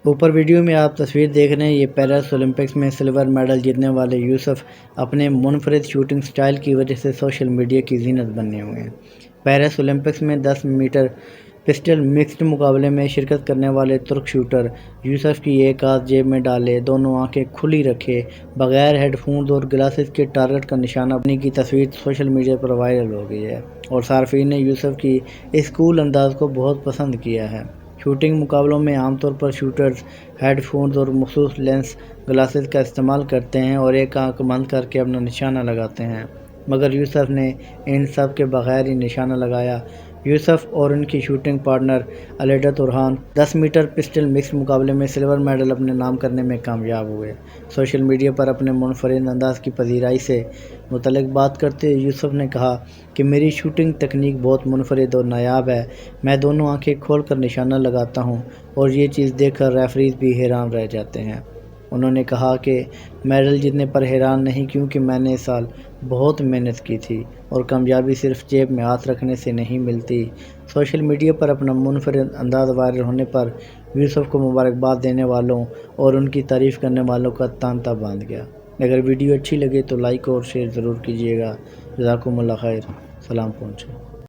اوپر ویڈیو میں آپ تصویر دیکھ رہے ہیں، یہ پیرس اولمپکس میں سلور میڈل جیتنے والے یوسف اپنے منفرد شوٹنگ سٹائل کی وجہ سے سوشل میڈیا کی زینت بنے ہوئے ہیں۔ پیرس اولمپکس میں 10 میٹر پسٹل مکسڈ مقابلے میں شرکت کرنے والے ترک شوٹر یوسف کی ایک ہاتھ جیب میں ڈالے، دونوں آنکھیں کھلی رکھے، بغیر ہیڈ فونز اور گلاسز کے ٹارگٹ کا نشانہ بننے کی تصویر سوشل میڈیا پر وائرل ہو گئی ہے اور صارفین نے یوسف کی اس کول انداز کو بہت پسند کیا ہے۔ شوٹنگ مقابلوں میں عام طور پر شوٹرز ہیڈ فونز اور مخصوص لینس گلاسز کا استعمال کرتے ہیں اور ایک آنکھ بند کر کے اپنا نشانہ لگاتے ہیں، مگر یوسف نے ان سب کے بغیر ہی نشانہ لگایا۔ یوسف اور ان کی shooting partner Ilayda Tarhan 10 metre pistol mixed مقابلے میں سلور میڈل اپنے نام کرنے میں کامیاب ہوئے۔ سوشل میڈیا پر اپنے منفرد انداز کی پذیرائی سے متعلق بات کرتے ہوئے یوسف نے کہا کہ میری شوٹنگ تکنیک بہت منفرد اور نایاب ہے، میں دونوں آنکھیں کھول کر نشانہ لگاتا ہوں اور یہ چیز دیکھ کر ریفریز بھی حیران رہ جاتے ہیں۔ انہوں نے کہا کہ میڈل جیتنے پر حیران نہیں، کیونکہ میں نے اس سال بہت محنت کی تھی اور کامیابی صرف جیب میں ہاتھ رکھنے سے نہیں ملتی۔ سوشل میڈیا پر اپنا منفرد انداز وائرل ہونے پر یوسف کو مبارکباد دینے والوں اور ان کی تعریف کرنے والوں کا تانتا باندھ گیا۔ اگر ویڈیو اچھی لگے تو لائک اور شیئر ضرور کیجیے گا۔ جزاکم اللہ خیر۔ سلام پہنچے۔